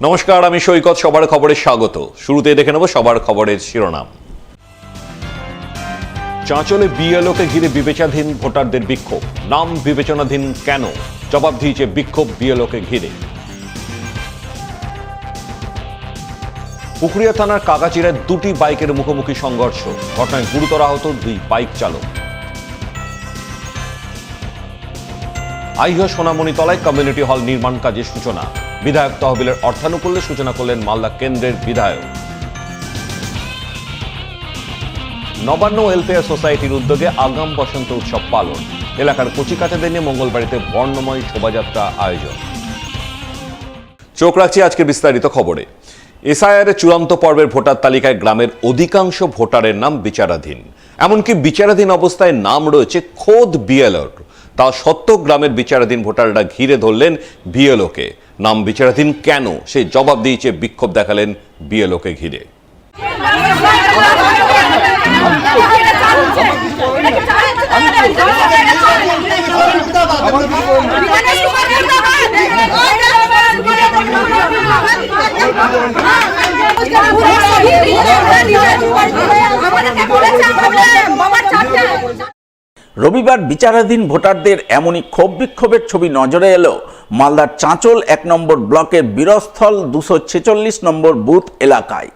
নমস্কার, আমি সৈকত। সবার খবরে স্বাগত। শুরুতে দেখে নেব সবার খবরের শিরোনাম। চাঁচলে বিএলওকে ঘিরে বিবেচনাধীন ভোটারদের বিক্ষোভ। নাম বিবেচনাধীন কেন? জবাব দিয়েছে বিক্ষোভ বিএলওকে ঘিরে। পুকুরিয়া থানার কাকাচিরায় দুটি বাইকের মুখোমুখি সংঘর্ষ, ঘটনায় গুরুতর আহত দুই বাইক চালক। আইহা সোনামণিতলায় কমিউনিটি হল নির্মাণ কাজের সূচনা, বিধায়ক তহবিলের অর্থানুকূল্যে সূচনা করলেন মালদা কেন্দ্রের বিধায়ক। নবান্ন ওয়েলফেয়ার সোসাইটির উদ্যোগে আগাম বসন্ত উৎসব পালন, এলাকার কচিকাচাদের নিয়ে মঙ্গলবাড়িতে বর্ণময় শোভাযাত্রা আয়োজন। চোখ রাখছি আজকে বিস্তারিত খবরে। এসআইআর চূড়ান্ত পর্বের ভোটার তালিকায় গ্রামের অধিকাংশ ভোটারের নাম বিচারাধীন, এমনকি বিচারাধীন অবস্থায় নাম রয়েছে খোদ বিএলওর। তা সত্ত্বেও গ্রামের বিচারাধীন ভোটাররা ঘিরে ধরলেন বিএলওকে। নাম বিচারাধীন কেন, সেই জবাব দিয়েছে বিক্ষোভ দেখালেন বিএলওকে ঘিরে। রবিবার বিচারাধীন ভোটারদের এমনই ক্ষোভ বিক্ষোভের ছবি নজরে এলো মালদার চাঁচল 1 নম্বর ব্লকের বীরস্থল 246 নম্বর বুথ এলাকায়।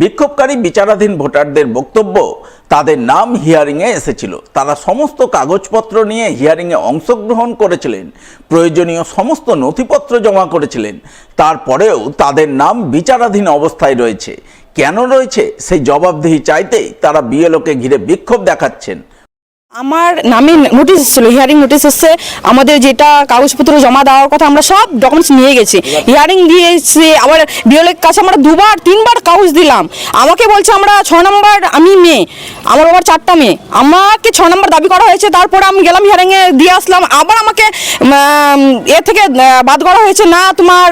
বিক্ষোভকারী বিচারাধীন ভোটারদের বক্তব্য, তাদের নাম হিয়ারিংয়ে এসেছিল, তারা সমস্ত কাগজপত্র নিয়ে হিয়ারিংয়ে অংশগ্রহণ করেছিলেন, প্রয়োজনীয় সমস্ত নথিপত্র জমা করেছিলেন, তারপরেও তাদের নাম বিচারাধীন অবস্থায় রয়েছে। কেন রয়েছে সেই জবাবদিহি চাইতেই তারা বিএলওকে ঘিরে বিক্ষোভ দেখাচ্ছেন। আমার নামে নোটিশ এসেছিল, হিয়ারিং নোটিশ এসছে। আমাদের যেটা কাগজপত্র জমা দেওয়ার কথা আমরা সব ডকুমেন্টস নিয়ে গেছি, হিয়ারিং দিয়ে এসে আবার বিএলওর কাছে আমরা 2-3বার কাগজ দিলাম। আমাকে বলছে আমরা 6 নম্বর, আমি মেয়ে, আমার বাবার 4টা মেয়ে, আমাকে 6 নম্বর দাবি করা হয়েছে। তারপরে আমি গেলাম হিয়ারিংয়ে দিয়ে আসলাম, আবার আমাকে এ থেকে বাদ করা হয়েছে, না তোমার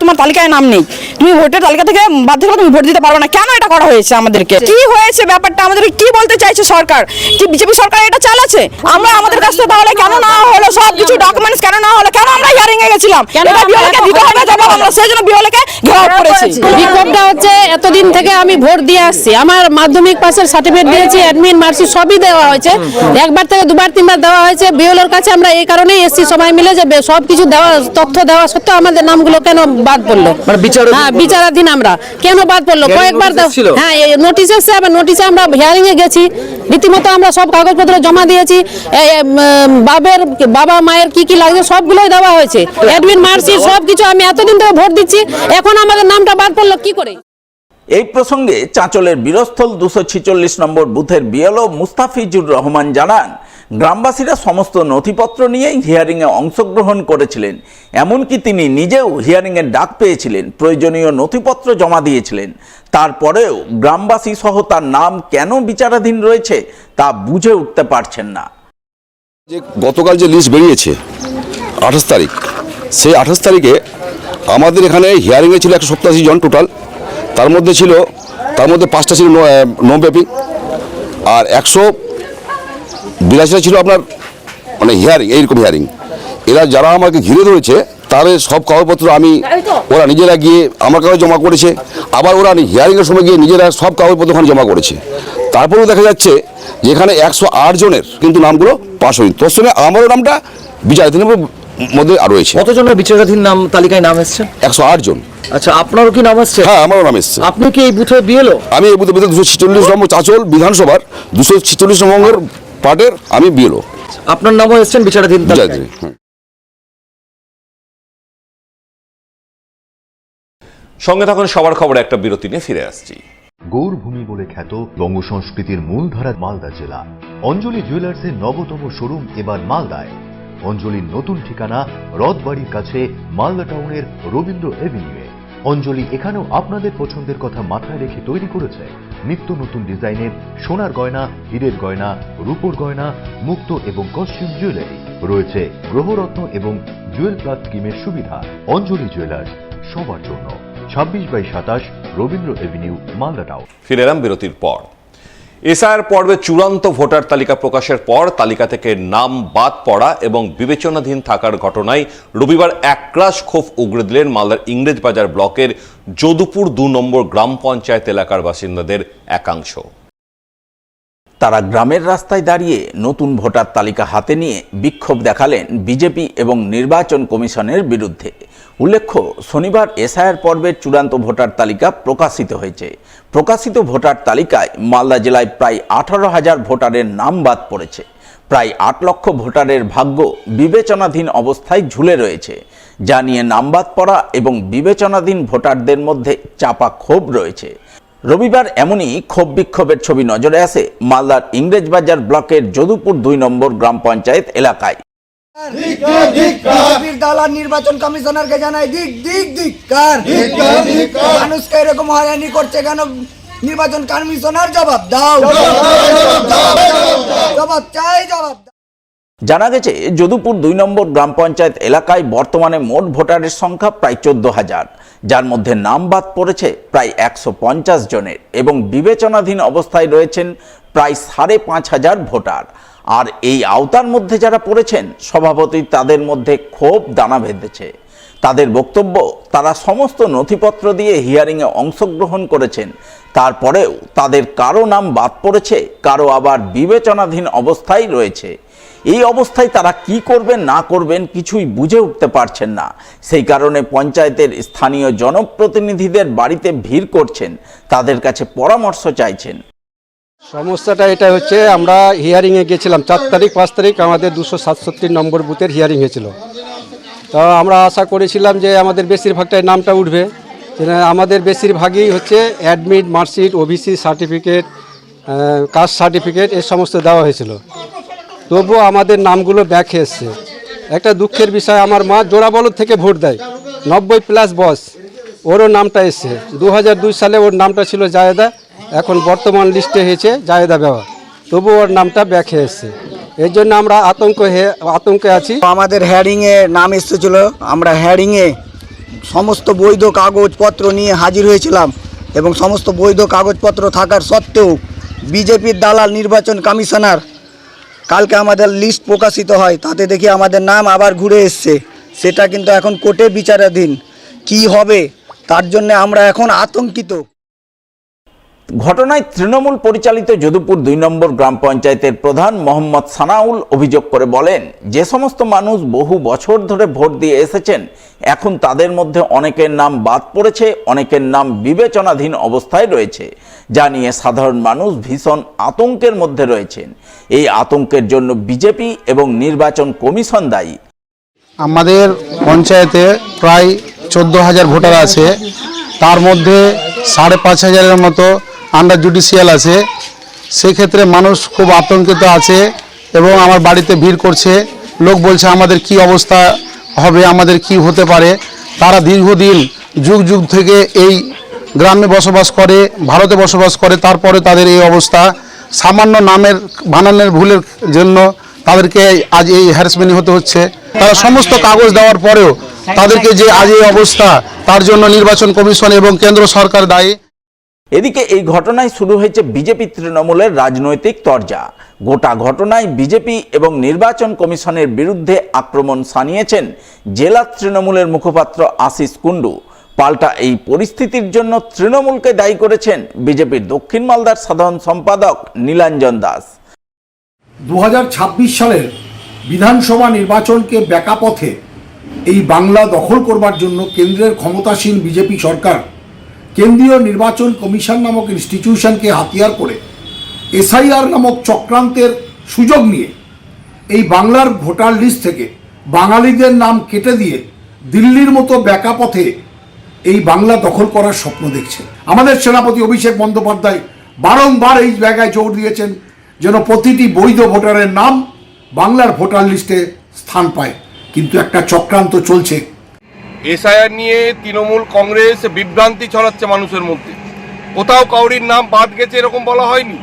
তোমার তালিকায় নাম নেই, তুমি ভোটের তালিকা থেকে বাদ দিলে তুমি ভোট দিতে পারবে না। কেন এটা করা হয়েছে আমাদেরকে? কি হয়েছে ব্যাপারটা? আমাদেরকে কি বলতে চাইছে সরকার? কি বিজেপি সরকার এটা চালাচ্ছে? আমরা আমাদের কাছ থেকে তাহলে কেন না হলো সব কিছু ডকুমেন্টস, কেন না হলো? কেন আমরা হিয়ারিং এ গেছিলাম? এটা বিএলওকে দিতে হবে জবাব। আমরা সেজন্য বিএলওকে ঘেরাও করেছি। বিক্ষোভটা হচ্ছে এতদিন থেকে আমি ভোট দিয়ে আসছি, আমার মাধ্যমিক পাসের সার্টিফিকেট দিয়েছি, অ্যাডমিন মার্কশিট সবই দেওয়া হয়েছে, একবার থেকে 2-3বার দেওয়া হয়েছে। বিএলওর কাছে আমরা এই কারণেই এসেছি সবাই মিলে যে সব কিছু দেওয়া, তথ্য দেওয়া সত্ত্বেও আমাদের নামগুলো কেন বাদ পড়লো? হ্যাঁ, বিচারাধীন আমরা কেন বাদ পড়লো? কয়েকবার হ্যাঁ নোটিশ এসছে, আবার নোটিশে আমরা হিয়ারিং এ গেছি, রীতিমতো আমরা সব কাগজপত্র জমা দিয়েছি, বাবা মায়ের কি কি লাগছে সবগুলোই দেওয়া হয়েছে, অ্যাডমিন মার্কশিট সবকিছু। আমি এতদিন ধরে ভোট দিচ্ছি, এখন আমাদের নামটা বাদ পড়লো কি করে? এই প্রসঙ্গে চাঁচলের বীরস্থল 246 নম্বর বুথের বিএলও মুস্তাফিজুর রহমান জানান, গ্রামবাসীরা সমস্ত নথিপত্র নিয়েই হিয়ারিংয়ে অংশগ্রহণ করেছিলেন, এমনকি তিনি নিজেও হিয়ারিংয়ের ডাক পেয়েছিলেন, প্রয়োজনীয় নথিপত্র জমা দিয়েছিলেন। তারপরেও গ্রামবাসী সহ তার নাম কেন বিচারাধীন রয়েছে তা বুঝে উঠতে পারছেন না। যে গতকাল যে লিস্ট বেরিয়েছে 28 তারিখ, সেই 28 তারিখে আমাদের এখানে হিয়ারিংয়ে ছিল 187 জন টোটাল। তার মধ্যে 5টা ছিল নো পেপিং, আর 182টা ছিল আপনার মানে হিয়ারিং, এইরকম হিয়ারিং। এরা যারা আমাকে ঘিরে ধরেছে তাদের সব কাগজপত্র ওরা নিজেরা গিয়ে আমার কাছে জমা করেছে, আবার ওরা হিয়ারিংয়ের সময় গিয়ে নিজেরা সব কাগজপত্র ওখানে জমা করেছে। তারপরেও দেখা যাচ্ছে যে এখানে 108 জনের কিন্তু নামগুলো পাস হয়নি, তোর সঙ্গে আমারও নামটা বিচারাধীনের মধ্যে রয়েছে। কতজনের বিচারাধীন নাম তালিকায় নাম এসছে? 108 জন। আচ্ছা, আপনারও কি নাম এসছে? হ্যাঁ, আমারও নাম এসছে। আপনি কি এই বুথে বিএলও? আমি এই বুথে 246 নম্বর চাঁচল বিধানসভার 246 নম্বর পার্টের আমি বিএলও। আপনার নামও এসছেন বিচারাধীন তালিকায়? সঙ্গে থাকুন সবার খবরে। একটা বিরতি নিয়ে ফিরে আসছি। গৌরভূমি বলে খ্যাত বঙ্গ সংস্কৃতির মূলধারা মালদা জেলা। অঞ্জলি জুয়েলার্সের নবতম শোরুম এবার মালদায়। অঞ্জলির নতুন ঠিকানা রথবাড়ির কাছে মালদা টাউনের রবীন্দ্র এভিনিউয়ে। অঞ্জলি এখানেও আপনাদের পছন্দের কথা মাথায় রেখে তৈরি করেছে নিত্য নতুন ডিজাইনের সোনার গয়না, হীরের গয়না, রূপোর গয়না, মুক্ত এবং কস্টিউম জুয়েলারি। রয়েছে গ্রহরত্ন এবং জুয়েল প্লাস স্কিমের সুবিধা। অঞ্জলি জুয়েলার্স, সবার জন্য। 26/27 রবীন্দ্র এভিনিউ, মালদা টাউন। ফিরে এলাম বিরতির পর। এসআইআর পর্বে চূড়ান্ত ভোটার তালিকা প্রকাশের পর তালিকা থেকে নাম বাদ পড়া এবং বিবেচনাধীন থাকার ঘটনায় রবিবার একরাশ ক্ষোভ উগরে দিলেন মালদার ইংরেজবাজার ব্লকের যদুপুর 2 নম্বর গ্রাম পঞ্চায়েত এলাকার বাসিন্দাদের একাংশ। তারা গ্রামের রাস্তায় দাঁড়িয়ে নতুন ভোটার তালিকা হাতে নিয়ে বিক্ষোভ দেখালেন বিজেপি এবং নির্বাচন কমিশনের বিরুদ্ধে। উল্লেখ্য, শনিবার এসআইআর পর্বের চূড়ান্ত ভোটার তালিকা প্রকাশিত হয়েছে। প্রকাশিত ভোটার তালিকায় মালদা জেলায় প্রায় 18,000 ভোটারের নাম বাদ পড়েছে। প্রায় 8 লক্ষ ভোটারের ভাগ্য বিবেচনাধীন অবস্থায় ঝুলে রয়েছে, যা নিয়ে নাম বাদ পড়া এবং বিবেচনাধীন ভোটারদের মধ্যে চাপা ক্ষোভ রয়েছে। রবিবার এমনই ক্ষোভ বিক্ষোভের ছবি নজরে আসে মালদার ইংরেজবাজার ব্লকের যদুপুর 2 নম্বর গ্রাম পঞ্চায়েত এলাকায়। বিজেপির দালাল নির্বাচন কমিশনারকে জানাই ধিক্কার। মানুষকে এরকম হয়রানি করছে কেন নির্বাচন কমিশনার? জবাব দাও, জবাব চাই, জবাব দাও। জানা গেছে যদুপুর 2 নম্বর গ্রাম পঞ্চায়েত এলাকায় বর্তমানে মোট ভোটারের সংখ্যা প্রায় 14,000, যার মধ্যে নাম বাদ পড়েছে প্রায় 150 জনের এবং বিবেচনাধীন অবস্থায় রয়েছেন প্রায় 5,500 ভোটার। আর এই আওতার মধ্যে যারা পড়েছেন, স্বভাবতই তাদের মধ্যে ক্ষোভ দানা বেঁধেছে। তাদের বক্তব্য, তারা সমস্ত নথিপত্র দিয়ে হিয়ারিংয়ে অংশগ্রহণ করেছেন, তারপরেও তাদের কারো নাম বাদ পড়েছে, কারো আবার বিবেচনাধীন অবস্থায় রয়েছে। এই অবস্থায় তারা কি করবেন না করবেন কিছুই বুঝে উঠতে পারছেন না। সেই কারণে পঞ্চায়েতের স্থানীয় জনপ্রতিনিধিদের বাড়িতে ভিড় করছেন, তাদের কাছে পরামর্শ চাইছেন। সমস্যাটা এটা হচ্ছে, আমরা হিয়ারিংয়ে গেছিলাম 4 তারিখ 5 তারিখ আমাদের 267 নম্বর বুথের হিয়ারিং হয়েছিল। তো আমরা আশা করেছিলাম যে আমাদের বেশিরভাগটাই নামটা উঠবে। আমাদের বেশিরভাগই হচ্ছে admit, marksheet, OBC certificate, caste certificate এই সমস্ত দেওয়া হয়েছিল। তবুও আমাদের নামগুলো ব্যাক এসছে। একটা দুঃখের বিষয়, আমার মা জোড়াবলদ থেকে ভোট দেয়, 90+ বয়স, ওরও নামটা এসছে। 2002 সালে ওর নামটা ছিল জায়েদা, এখন বর্তমান লিস্টে হয়েছে জায়েদা বেওয়া, তবু ওর নামটা ব্যাক এসছে। এর জন্য আমরা আতঙ্কে আছি। আমাদের হেয়ারিংয়ে নাম এসেছিল, আমরা হেয়ারিংয়ে সমস্ত বৈধ কাগজপত্র নিয়ে হাজির হয়েছিলাম এবং সমস্ত বৈধ কাগজপত্র থাকার সত্ত্বেও বিজেপির দালাল নির্বাচন কমিশনার কালকে আমাদের লিস্ট প্রকাশিত হয়, তাতে দেখি আমাদের নাম আবার ঘুরে এসছে। সেটা কিন্তু এখন কোর্টে বিচারাধীন। কি হবে তার জন্য আমরা এখন আতঙ্কিত। ঘটনায় তৃণমূল পরিচালিত যদুপুর 2 নম্বর গ্রাম পঞ্চায়েতের প্রধান মোহাম্মদ সানাউল অভিযোগ করে বলেন, যে সমস্ত মানুষ বহু বছর ধরে ভোট দিয়ে এসেছেন, এখন তাদের মধ্যে অনেকের নাম বাদ পড়েছে, অনেকের নাম বিবেচনাধীন অবস্থায় রয়েছে, যা নিয়ে সাধারণ মানুষ ভীষণ আতঙ্কের মধ্যে রয়েছেন। এই আতঙ্কের জন্য বিজেপি এবং নির্বাচন কমিশন দায়ী। আমাদের পঞ্চায়েতে প্রায় 14,000 ভোটার আছে, তার মধ্যে 5,500-এর মতো আন্ডার জুডিশিয়াল আছে। সেক্ষেত্রে মানুষ খুব আতঙ্কিত আছে এবং আমার বাড়িতে ভিড় করছে। লোক বলছে আমাদের কি অবস্থা হবে, আমাদের কি হতে পারে। তারা দীর্ঘদিন যুগ যুগ থেকে এই গ্রামে বসবাস করে, ভারতে বসবাস করে, তারপরে তাদের এই অবস্থা। সামান্য নামের বানানের ভুলের জন্য তাদেরকে আজ এই হ্যারাসমেন্ট হতে হচ্ছে। তারা সমস্ত কাগজ দেওয়ার পরেও তাদেরকে যে আজ এই অবস্থা, তার জন্য নির্বাচন কমিশন এবং কেন্দ্র সরকার দায়ী। এদিকে এই ঘটনায় শুরু হয়েছে বিজেপি তৃণমূলের রাজনৈতিক তরজা। গোটা ঘটনায় বিজেপি এবং নির্বাচন কমিশনের বিরুদ্ধে আক্রমণ সানিয়েছেন জেলা তৃণমূলের মুখপাত্র আশিস কুণ্ডু। পাল্টা এই পরিস্থিতির জন্য তৃণমূলকে দায়ী করেছেন বিজেপির দক্ষিণ মালদার সাধারণ সম্পাদক নীলাঞ্জন দাস। 2026 সালের বিধানসভা নির্বাচনকে ব্যাকা পথে এই বাংলা দখল করবার জন্য কেন্দ্রের ক্ষমতাসীন বিজেপি সরকার কেন্দ্রীয় নির্বাচন কমিশন নামক ইনস্টিটিউশনকে হাতিয়ার করে এসআইআর নামক চক্রান্তের সুযোগ নিয়ে এই বাংলার ভোটার লিস্ট থেকে বাঙালিদের নাম কেটে দিয়ে দিল্লির মতো ব্যাকা পথে এই বাংলা দখল করার স্বপ্ন দেখছে। আমাদের সেনাপতি অভিষেক বন্দ্যোপাধ্যায় বারংবার এই জায়গায় জোর দিয়েছেন যেন প্রতিটি বৈধ ভোটারের নাম বাংলার ভোটার লিস্টে স্থান পায়, কিন্তু একটা চক্রান্ত চলছে। এসআইআর নিয়ে তৃণমূল কংগ্রেস বিভ্রান্তি ছড়াচ্ছে মানুষের মধ্যে। কোথাও কাউরির নাম বাদ গেছে এরকম বলা হয়নি।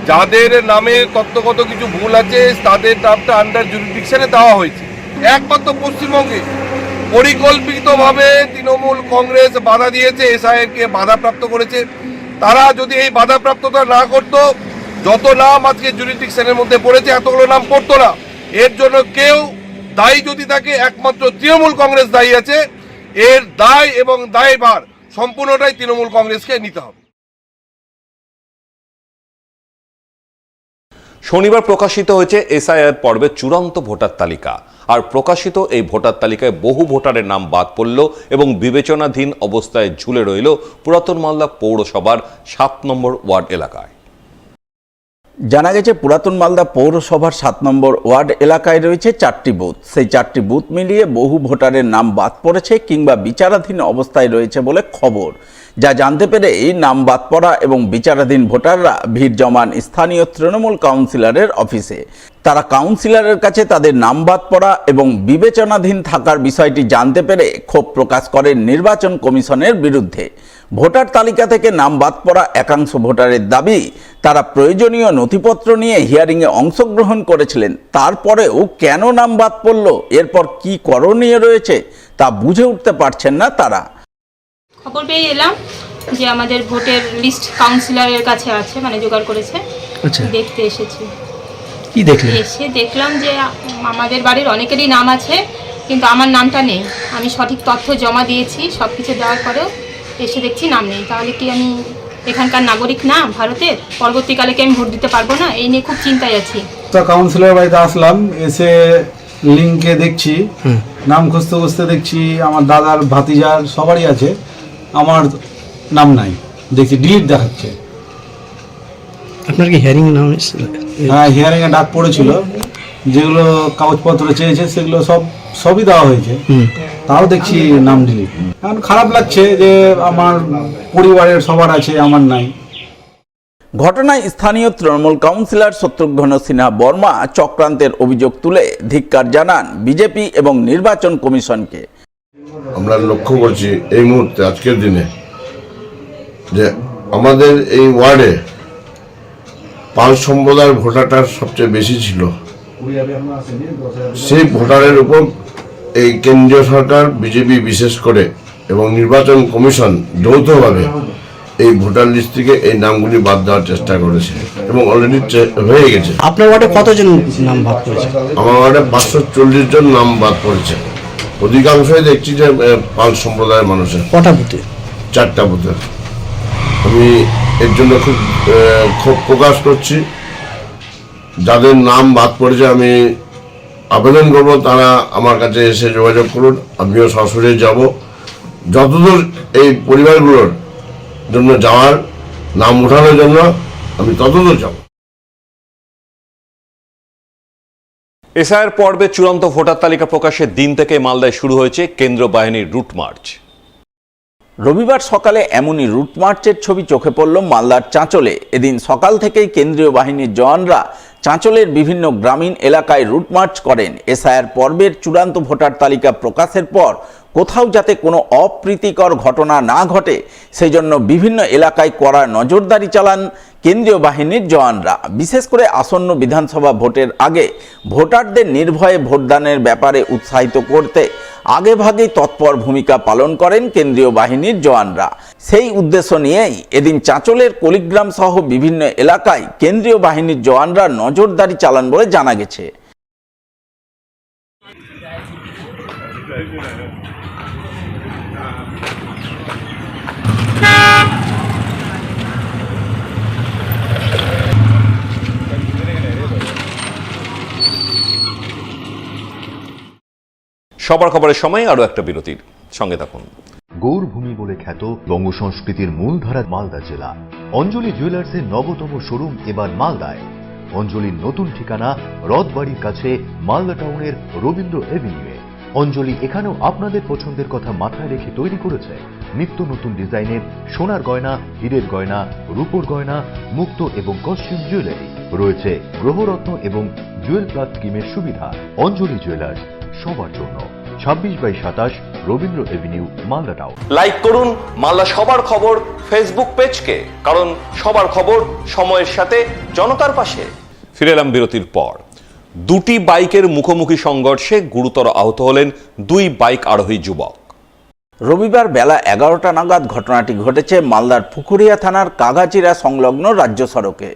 যাদের নামে তত্ত্বগত কিছু ভুল আছে তাদের নামটা আন্ডার জুরিডিকশনে দেওয়া হয়েছে। একমাত্র পশ্চিমবঙ্গে পরিকল্পিতভাবে তৃণমূল কংগ্রেস বাধা দিয়েছে, এসআইআরকে বাধাপ্রাপ্ত করেছে। তারা যদি এই বাধাপ্রাপ্ততা না করতো যত নাম আজকে জুরিডিকশনের মধ্যে পড়েছে এতগুলো নাম পড়তো না। এর জন্য কেউ দায়ী যদি থাকে একমাত্র তৃণমূল কংগ্রেস দায়ী আছে। এর দায় এবং দায়ভার সম্পূর্ণটাই তৃণমূল কংগ্রেসকে নিতে হবে। শনিবার প্রকাশিত হয়েছে এসআইআর পর্বের চূড়ান্ত ভোটার তালিকা। আর প্রকাশিত এই ভোটার তালিকায় বহু ভোটারের নাম বাদ পড়ল এবং বিবেচনাধীন অবস্থায় ঝুলে রইল পুরাতন মালদা পৌরসভার 7 নম্বর ওয়ার্ড এলাকায়। জানা গেছে পুরাতন মালদা পৌরসভার 7 নম্বর ওয়ার্ড এলাকায় রয়েছে 4টি বুথ। সেই 4টি বুথ মিলিয়ে বহু ভোটারের নাম বাদ পড়েছে কিংবা বিচারাধীন অবস্থায় রয়েছে বলে খবর। যা জানতে পেরে এই নাম বাদ পড়া এবং বিচারাধীন ভোটাররা ভিড় জমান স্থানীয় তৃণমূল কাউন্সিলরের অফিসে। তারা কাউন্সিলরের কাছে তাদের নাম বাদ পড়া এবং বিবেচনাধীন থাকার বিষয়টি জানতে পেরে ক্ষোভ প্রকাশ করেন নির্বাচন কমিশনের বিরুদ্ধে। ভোটার তালিকা থেকে নাম বাদ পড়া একাংশ ভোটারের দাবি, তারা প্রয়োজনীয় নথিপত্র নিয়ে হিয়ারিংয়ে অংশগ্রহণ করেছিলেন, তারপরেও কেন নাম বাদ পড়ল, এরপর কি করণীয় রয়েছে তা বুঝে উঠতে পারছেন না তারা। খবর পেয়ে এলাম যে আমাদের ভোটের লিস্ট কাউন্সিলরের কাছে আছে, মানে জোগাড় করেছে। দেখতে এসেছি। কি দেখলেন? এসে দেখলাম যে আমাদের বাড়ির অনেকেরই নাম আছে, কিন্তু আমার নামটা নেই। আমি সঠিক তথ্য জমা দিয়েছি, সব কিছু দেওয়ার পরেও এসে দেখছি নাম নেই। তাহলে কি আমি এখানকার নাগরিক না ভারতের? পরবর্তীকালে কি আমি ভোট দিতে পারবো না? এই নিয়ে খুব চিন্তায় আছি। কাউন্সিলর বাড়িতে আসলাম, এসে লিঙ্কে দেখছি নাম খুঁজতে খুঁজতে দেখছি আমার দাদার ভাতিজার সবারই আছে, আমার নাম নাই। দেখছি ডিলিট দেখাচ্ছে। আপনার কি হিয়ারিং নাম এসেছিল? হ্যাঁ, হিয়ারিংয়ে ডাক পড়েছিল, যেগুলো কাগজপত্র চেয়েছে সেগুলো সবই দেওয়া হয়েছে, তাও দেখছি নাম ডিলিট। এখন খারাপ লাগছে যে আমার পরিবারের সবার আছে, আমার নাই। ঘটনায় স্থানীয় তৃণমূল কাউন্সিলর শত্রুঘ্ন সিনহা বর্মা চক্রান্তের অভিযোগ তুলে ধিক্কার জানান বিজেপি এবং নির্বাচন কমিশনকে। আমরা লক্ষ্য করছি এই মুহূর্তে আজকের দিনে যে আমাদের এই ওয়ার্ডে পাল সম্প্রদায়ের ভোটারটা সবচেয়ে বেশি ছিল। সেই ভোটারের উপর এই কেন্দ্রীয় সরকার, বিজেপি বিশেষ করে এবং নির্বাচন কমিশন যৌথভাবে এই ভোটার লিস্ট থেকে এই নামগুলি বাদ দেওয়ার চেষ্টা করেছে এবং অলরেডি হয়ে গেছে। আপনার ওয়ার্ডে কতজন নাম বাদ পড়েছে? আমার ওয়ার্ডে 540 জন নাম বাদ পড়েছে। অধিকাংশই দেখছি যে পাল সম্প্রদায়ের মানুষের। কটা বুথে? 4টা বুথের। আমি এর জন্য খুব ক্ষোভ প্রকাশ করছি। যাদের নাম বাদ পড়েছে আমি আবেদন করব তারা আমার কাছে এসে যোগাযোগ করুন, আমিও সরাসরি যাব। যতদূর এই পরিবারগুলোর জন্য যাওয়ার, নাম ওঠানোর জন্য আমি ততদূর যাব। এসআইআর পর্বে চূড়ান্ত ভোটার তালিকা প্রকাশের দিন থেকে মালদায় শুরু হয়েছে কেন্দ্র বাহিনীর রুট মার্চ। রবিবার সকালে এমনই রুট মার্চের ছবি চোখে পড়ল মালদার চাঁচলে। এদিন সকাল থেকেই কেন্দ্রীয় বাহিনীর জওয়ানরা চাঁচলের বিভিন্ন গ্রামীণ এলাকায় রুট মার্চ করেন। এসআইআর পর্বের চূড়ান্ত ভোটার তালিকা প্রকাশের পর কোথাও যাতে কোনো অপ্রীতিকর ঘটনা না ঘটে সেই জন্য বিভিন্ন এলাকায় কড়া নজরদারি চালান কেন্দ্রীয় বাহিনীর জওয়ানরা। বিশেষ করে আসন্ন বিধানসভা ভোটের আগে ভোটারদের নির্ভয়ে ভোটদানের ব্যাপারে উৎসাহিত করতে আগেভাগেই তৎপর ভূমিকা পালন করেন কেন্দ্রীয় বাহিনীর জওয়ানরা। সেই উদ্দেশ্য নিয়েই এদিন চাঁচলের কলিগ্রাম সহ বিভিন্ন এলাকায় কেন্দ্রীয় বাহিনীর জওয়ানরা নজরদারি চালান বলে জানা গেছে। সবার খবরের সময় আরো একটা বিরতির সঙ্গে থাকুন। গৌরভূমি বলে খ্যাত বঙ্গ সংস্কৃতির মূলধারা মালদা জেলা। অঞ্জলি জুয়েলার্সের নবতম শোরুম এবার মালদায়। অঞ্জলির নতুন ঠিকানা রথবাড়ির কাছে মালদা টাউনের রবীন্দ্র এভিনিউয়ে। অঞ্জলি এখানেও আপনাদের পছন্দের কথা মাথায় রেখে তৈরি করেছে নিত্য নতুন ডিজাইনের সোনার গয়না, হীরের গয়না, রূপোর গয়না, মুক্ত এবং কস্টিউম জুয়েলারি। রয়েছে গ্রহরত্ন এবং জুয়েল প্লাস স্কিমের সুবিধা। অঞ্জলি জুয়েলার্স, সবার জন্য। 26/27 Rabindra Avenue, Malda town. Like করুন মালদা সবার খবর ফেসবুক পেজকে, কারণ সবার খবর সময়ের সাথে জনতার পাশে। ফিরে এলাম বিরতির পর। দুটি বাইকের মুখোমুখি সংঘর্ষে গুরুতর আহত হলেন 2 বাইক আরোহী যুবক। রবিবার বেলা 11টা নাগাদ ঘটনাটি ঘটেছে মালদার পুকুরিয়া থানার কাগাচিরা সংলগ্ন রাজ্য সড়কে।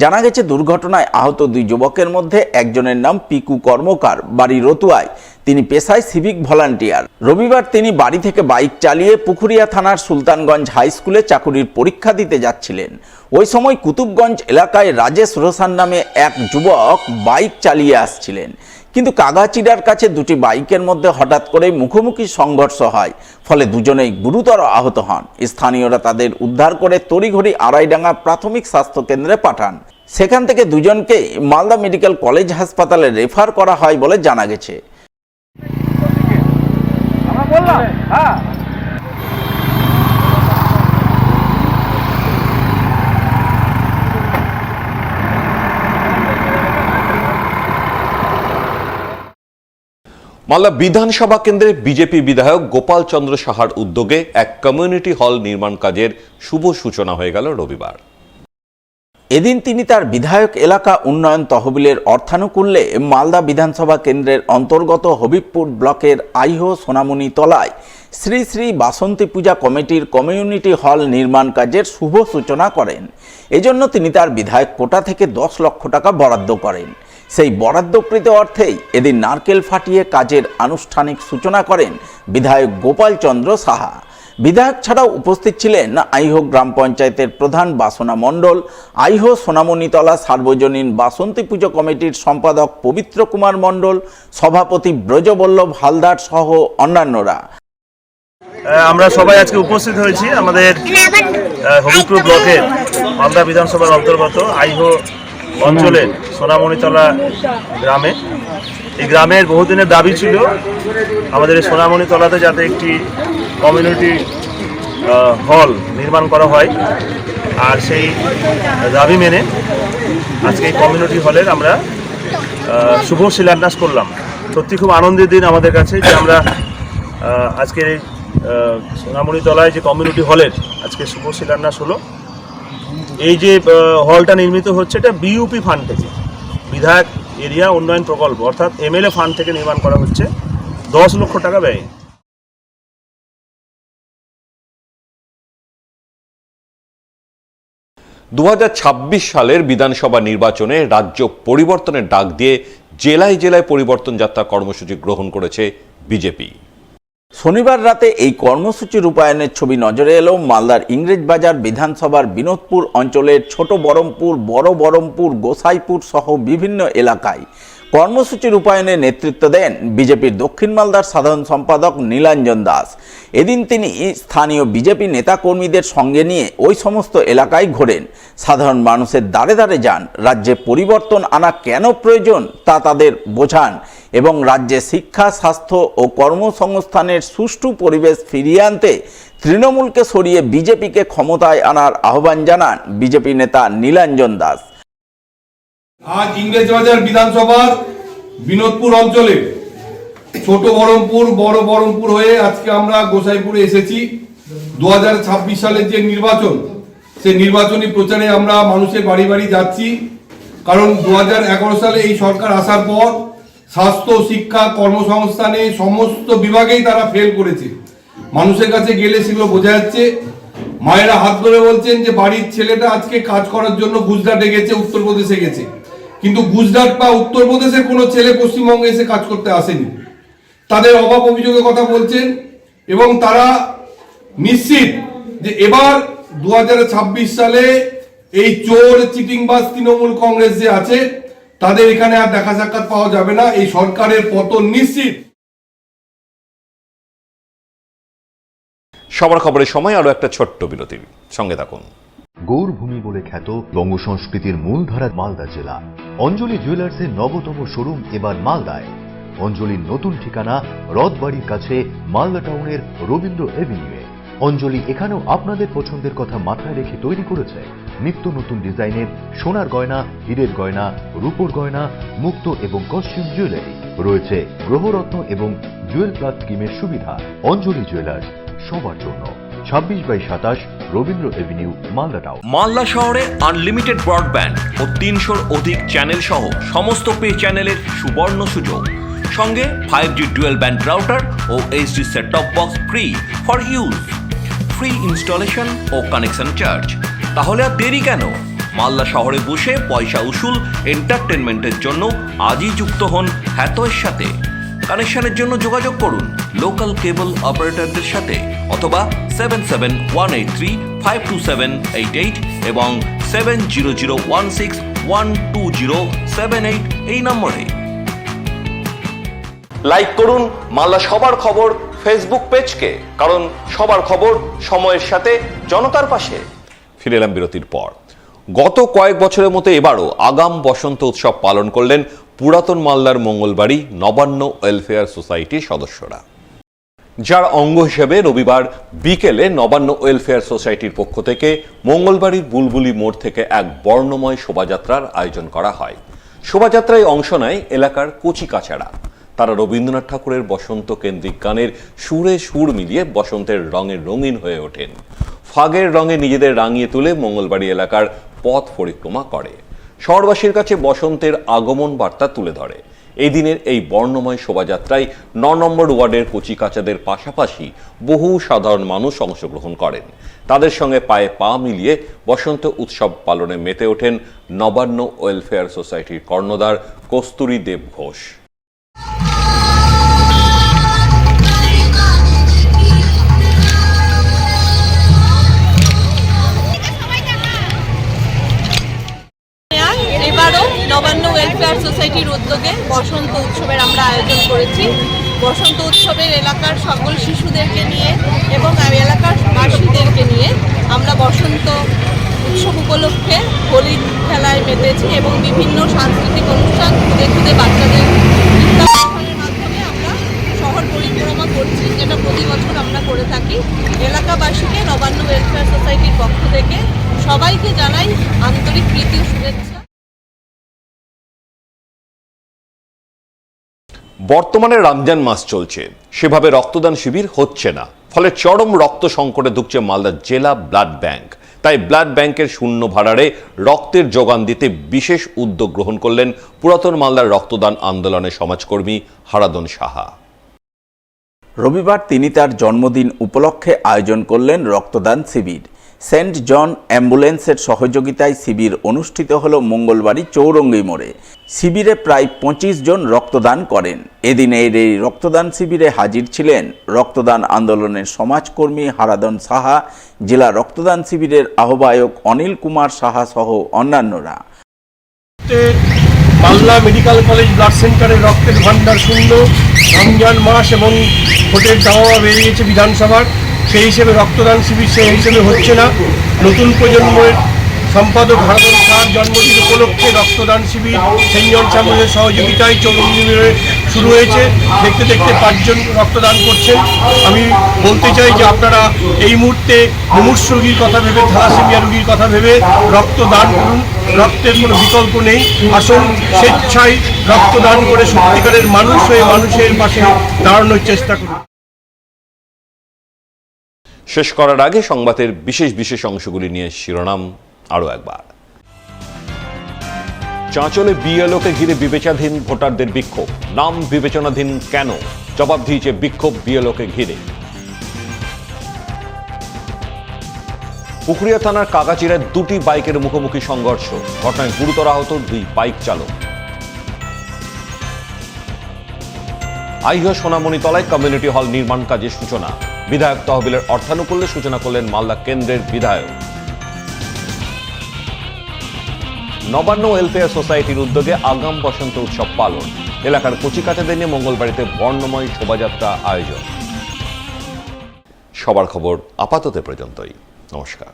জানা গেছে দুর্ঘটনায় আহত দুই যুবকের মধ্যে একজনের নাম পিকু কর্মকার, বাড়ি রতুয়ায়। তিনি পেশায় সিভিক ভলান্টিয়ার। রবিবার তিনি বাড়ি থেকে বাইক চালিয়ে পুকুরিয়া থানার সুলতানগঞ্জ হাই স্কুলে চাকুরির পরীক্ষা দিতে যাচ্ছিলেন। ওই সময় কুতুবগঞ্জ এলাকায় রাজেশ রোশান নামে এক যুবক বাইক চালিয়ে আসছিলেন, কিন্তু কাগাচিরার কাছে দুটি বাইকের মধ্যে হঠাৎ করে মুখোমুখি সংঘর্ষ হয়, ফলে দুজনেই গুরুতর আহত হন। স্থানীয়রা তাদের উদ্ধার করে তড়িঘড়ি আড়াইডাঙ্গা প্রাথমিক স্বাস্থ্য কেন্দ্রে পাঠান। সেখান থেকে দুজনকে মালদা মেডিকেল কলেজ হাসপাতালে রেফার করা হয় বলে জানা গেছে। মালদা বিধানসভা কেন্দ্রে বিজেপি বিধায়ক গোপাল চন্দ্র সাহার উদ্যোগে এক কমিউনিটি হল নির্মাণ কাজের শুভ সূচনা হয়ে গেল রবিবার। এদিন তিনি তার বিধায়ক এলাকা উন্নয়ন তহবিলের অর্থানুকূল্যে মালদা বিধানসভা কেন্দ্রের অন্তর্গত হবিবপুর ব্লকের আইহো সোনামণি তলায় শ্রী শ্রী বাসন্তী পূজা কমিটির কমিউনিটি হল নির্মাণ কাজের শুভ সূচনা করেন। এজন্য তিনি তার বিধায়ক কোটা থেকে 10 লক্ষ টাকা বরাদ্দ করেন। সেই বরাদ্দকৃত অর্থেই এদিন নারকেল ফাটিয়ে কাজের আনুষ্ঠানিক সূচনা করেন বিধায়ক গোপাল চন্দ্র সাহা। বিধায়ক ছাড়াও উপস্থিত ছিলেন আইহো গ্রাম পঞ্চায়েতের প্রধান বাসনা মণ্ডল, আইহো সোনামণিতলা সার্বজনীন বাসন্তী পুজো কমিটির সম্পাদক পবিত্র কুমার মণ্ডল, সভাপতি ব্রজবল্লভ হালদার সহ অন্যান্যরা। আমরা সবাই আজকে উপস্থিত হয়েছি আমাদের হবিবপুর ব্লকের মালদা বিধানসভার অন্তর্গত আইহো অঞ্চলের সোনামণিতলা গ্রামে। এই গ্রামের বহুদিনের দাবি ছিল আমাদের এই সোনামণিতলাতে যাতে একটি কমিউনিটি হল নির্মাণ করা হয়, আর সেই দাবি মেনে আজকে এই কমিউনিটি হলের আমরা শুভ শিলান্যাস করলাম। সত্যি খুব আনন্দের দিন আমাদের কাছে যে আমরা আজকে এই সোনামণিতলায় যে কমিউনিটি হলের আজকে শুভ শিলান্যাস হলো। এই যে হলটা নির্মিত হচ্ছে এটা বিইউপি ফান্ড থেকে, বিধায়ক এরিয়া উন্নয়ন প্রকল্প অর্থাৎ এমএলএ ফান্ড থেকে নির্মাণ করা হচ্ছে 10 লক্ষ টাকা ব্যয়। সালের বিধানসভা নির্বাচনে রাজ্য পরিবর্তনের ডাক দিয়ে জেলায় জেলায় পরিবর্তন যাত্রা কর্মসূচি গ্রহণ করেছে বিজেপি। শনিবার রাতে এই কর্মসূচি রূপায়ণের ছবি নজরে এলো মালদার ইংরেজবাজার বিধানসভার বিনোদপুর অঞ্চলের ছোট বরমপুর, বড় বরমপুর, গোসাইপুর সহ বিভিন্ন এলাকায়। কর্মসূচি রূপায়ণে নেতৃত্ব দেন বিজেপির দক্ষিণ মালদার সাধারণ সম্পাদক নীলাঞ্জন দাস। এদিন তিনি স্থানীয় বিজেপি নেতাকর্মীদের সঙ্গে নিয়ে ওই সমস্ত এলাকায় ঘোরেন, সাধারণ মানুষের দ্বারে দ্বারে যান, রাজ্যে পরিবর্তন আনা কেন প্রয়োজন তা তাদের বোঝান এবং রাজ্যে শিক্ষা, স্বাস্থ্য ও কর্মসংস্থানের সুষ্ঠু পরিবেশ ফিরিয়ে আনতে তৃণমূলকে সরিয়ে বিজেপিকে ক্ষমতায় আনার আহ্বান জানান বিজেপি নেতা নীলাঞ্জন দাস। আজ ইংরেজবাজার বিধানসভার বিনোদপুর অঞ্চলে ছোট বহরমপুর, বড় বহরমপুর হয়ে আজকে আমরা গোসাইপুরে এসেছি। 2026 সালের যে নির্বাচন, সেই নির্বাচনী প্রচারে আমরা মানুষের বাড়ি বাড়ি যাচ্ছি। কারণ 2011 সালে এই সরকার আসার পর স্বাস্থ্য, শিক্ষা, কর্মসংস্থানে সমস্ত বিভাগেই তারা ফেল করেছে। মানুষের কাছে গেলে সেগুলো বোঝা যাচ্ছে। মায়েরা হাত ধরে বলছেন যে বাড়ির ছেলেটা আজকে কাজ করার জন্য গুজরাটে গেছে, উত্তরপ্রদেশে গেছে, কিন্তু গুজরাট বা উত্তরপ্রদেশের কোনো ছেলে পশ্চিমবঙ্গে এসে কাজ করতে আসেনি। তাদের অভাব অভিযোগের কথা বলছেন এবং তারা নিশ্চিত যে এবার 2026 সালে এই চোর চিটিংবাজ তৃণমূল কংগ্রেস যে আছে তাদের এখানে আর দেখা সাক্ষাৎ পাওয়া যাবে না। এই সরকারের পতন নিশ্চিত। সবার খবরের সময় আরো একটা ছোট্ট বিরতির সঙ্গে থাকুন। গৌরভূমি বলে খ্যাত বঙ্গ সংস্কৃতির মূলধারা মালদা জেলা। অঞ্জলি জুয়েলার্সের নবতম শোরুম এবার মালদায়। অঞ্জলির নতুন ঠিকানা রথবাড়ির কাছে মালদা টাউনের রবীন্দ্র এভিনিউয়ে। অঞ্জলি এখানেও আপনাদের পছন্দের কথা মাথায় রেখে তৈরি করেছে নিত্য নতুন ডিজাইনের সোনার গয়না, হীরের গয়না, রূপোর গয়না, মুক্ত এবং কস্টিউম জুয়েলারি। রয়েছে গ্রহরত্ন এবং জুয়েল প্লাস স্কিমের সুবিধা। অঞ্জলি জুয়েলার্স সবার জন্য। 26/27 রবীন্দ্র এভিনিউ, মালদা টাউন। মালদা শহরে আনলিমিটেড ব্রডব্যান্ড ও 300-র অধিক চ্যানেল সহ সমস্ত পে চ্যানেলের সুবর্ণ সুযোগ। সঙ্গে 5G ডুয়াল ব্যান্ড রাউটার ও HD set top box free for use, free installation ও কানেকশন চার্জ। তাহলে আর দেরি কেন? মালদা শহরে বসে পয়সা উসুল এন্টারটেনমেন্টের জন্য আজই যুক্ত হন হ্যাথওয়ের সাথে। কানেকশনের জন্য যোগাযোগ করুন লোকাল কেবল অপারেটরদের সাথে অথবা 7718352788 এবং 7001612078 এই নম্বরে। লাইক করুন মালদা সবার খবর ফেসবুক পেজকে, কারণ সবার খবর সময়ের সাথে জনতার পাশে। ফিরে এলাম বিরতির পর। গত কয়েক বছরের মতো এবারও আগাম বসন্ত উৎসব পালন করলেন পুরাতন মালদার মঙ্গলবাড়ি নবান্ন ওয়েলফেয়ার সোসাইটির সদস্যরা, যার অঙ্গ হিসেবে রবিবার বিকেলে নবান্ন ওয়েলফেয়ার সোসাইটির পক্ষ থেকে মঙ্গলবাড়ির বুলবুলি মোড় থেকে এক বর্ণময় শোভাযাত্রার আয়োজন করা হয়। শোভাযাত্রায় অংশ নেয় এলাকার কচি কাচারা। তারা রবীন্দ্রনাথ ঠাকুরের বসন্ত কেন্দ্রিক গানের সুরে সুর মিলিয়ে বসন্তের রঙে রঙিন হয়ে ওঠেন। ফাগের রঙে নিজেদের রাঙিয়ে তুলে মঙ্গলবাড়ি এলাকার পথ পরিক্রমা করে, শহরবাসীর কাছে বসন্তের আগমন বার্তা তুলে ধরে। এই দিনের এই বর্ণময় শোভাযাত্রায় ৯ নম্বর ওয়ার্ডের কচি কাচাদের পাশাপাশি বহু সাধারণ মানুষ অংশগ্রহণ করেন। তাদের সঙ্গে পায়ে পা মিলিয়ে বসন্ত উৎসব পালনে মেতে ওঠেন নবান্ন ওয়েলফেয়ার সোসাইটির কর্ণধার কস্তুরী দেব ঘোষ। এবারও নবান্ন ওয়েলফেয়ার সোসাইটির উদ্যোগে বসন্ত উৎসবের আমরা আয়োজন করেছি। বসন্ত উৎসবের এলাকার সকল শিশুদেরকে নিয়ে এবং এলাকার বাসীদেরকে নিয়ে আমরা বসন্ত উৎসব উপলক্ষে হোলি খেলায় মেতেছি এবং বিভিন্ন সাংস্কৃতিক অনুষ্ঠান খুদে খুদে বাচ্চাদের অনুষ্ঠানের মাধ্যমে আমরা শহর পরিক্রমা করছি, যেটা প্রতি বছর আমরা করে থাকি। এলাকাবাসীকে নবান্ন ওয়েলফেয়ার সোসাইটির পক্ষ থেকে সবাইকে জানাই আন্তরিক প্রীতি ও শুভেচ্ছা। বর্তমানে রমজান মাস চলছে, সেভাবে রক্তদান শিবির হচ্ছে না, ফলে চরম রক্ত সংকটে ভুগছে মালদা জেলা ব্লাড ব্যাংক। তাই ব্লাড ব্যাংকের শূন্য ভাড়ারে রক্তের যোগান দিতে বিশেষ উদ্যোগ গ্রহণ করলেন পুরাতন মালদার রক্তদান আন্দোলনের সমাজকর্মী হারাদন সাহা। রবিবার তিনি তার জন্মদিন উপলক্ষে আয়োজন করলেন রক্তদান শিবির। সেন্ট জন অ্যাম্বুলেন্সের সহযোগিতায় শিবির অনুষ্ঠিত হল মঙ্গলবাড়ি চৌরঙ্গি মোড়ে। শিবিরে প্রায় 25 জন রক্তদান করেন। এদিনের এই রক্তদান শিবিরে হাজির ছিলেন রক্তদান আন্দোলনের সমাজকর্মী হারাদন সাহা, জেলা রক্তদান শিবিরের আহ্বায়ক অনিল কুমার সাহা সহ অন্যান্যরা। মালদা মেডিকেল কলেজ ব্লাড সেন্টারে রক্তের ভান্ডার শূন্য, রমজান মাস এবং ভোটের দাওয়া বেড়ে গেছে বিধানসভার, সেই হিসেবে রক্তদান শিবির সেই হিসেবে হচ্ছে না। নতুন প্রজন্মের সম্পাদক হারাদন সাহার জন্মদিন উপলক্ষে রক্তদান শিবির সেন্ট জন চ্যাম্বুলের সহযোগিতায় চৌরঙ্গি শুরু হয়েছে। দেখতে দেখতে 5 জন রক্তদান করছেন। আমি বলতে চাই যে আপনারা এই মুহূর্তে মুমূর্ষু রোগীর কথা ভেবে, থ্যালাসেমিয়া রোগীর কথা ভেবে রক্তদান করুন। রক্তের কোনো বিকল্প নেই। আসুন স্বেচ্ছায় রক্তদান করে সত্যিকারের মানুষ হয়ে মানুষের পাশে দাঁড়ানোর চেষ্টা করুন। শেষ করার আগে সংবাদের বিশেষ বিশেষ অংশগুলি নিয়ে শিরোনাম আরো একবার। চাঁচলে বিএলওকে ঘিরে বিবেচনাধীন ভোটারদের বিক্ষোভ। নাম বিবেচনাধীন কেন? জবাব দিয়েছে বিক্ষোভ বিএলওকে ঘিরে। পুকুরিয়া থানার কাকাচিরায় 2টি বাইকের মুখোমুখি সংঘর্ষ, ঘটনায় গুরুতর আহত 2 বাইক চালক। আইহ সোনামণিতলায় কমিউনিটি হল নির্মাণ কাজের সূচনা, বিধায়ক তহবিলের অর্থানুকূল্যে সূচনা করলেন মালদা কেন্দ্রের বিধায়ক। নবান্ন ওয়েলফেয়ার সোসাইটির উদ্যোগে আগাম বসন্ত উৎসব পালন, এলাকার কচিকাচাদের নিয়ে মঙ্গলবাড়িতে বর্ণময় শোভাযাত্রা আয়োজন। সবার খবর আপাতত পর্যন্তই। নমস্কার।